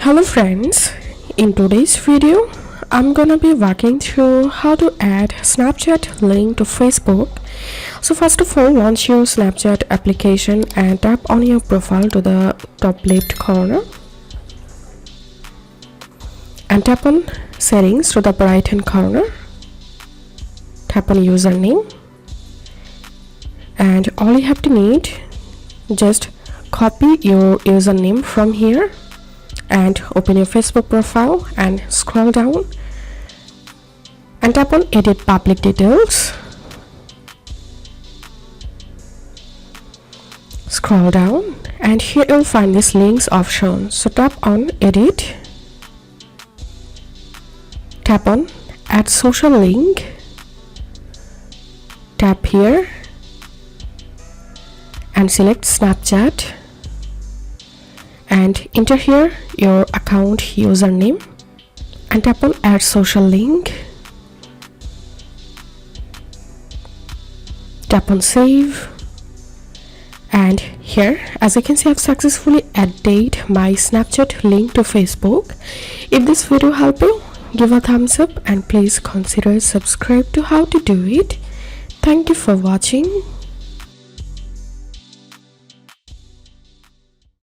Hello friends, in today's video I'm gonna be walking through how to add Snapchat link to Facebook. So first of all, launch your Snapchat application and tap on your profile to the top left corner and tap on settings to the right hand corner. Tap on username and all you have to need, just copy your username from here and open your Facebook profile and scroll down and tap on edit public details. Scroll down and here you'll find this links option, so tap on edit, tap on add social link, tap here and select Snapchat and enter here your account username and tap on add social link, tap on save, and here as you can see I've successfully added my Snapchat link to Facebook. If this video helped you, give a thumbs up and please consider subscribe to how to do it. Thank you for watching.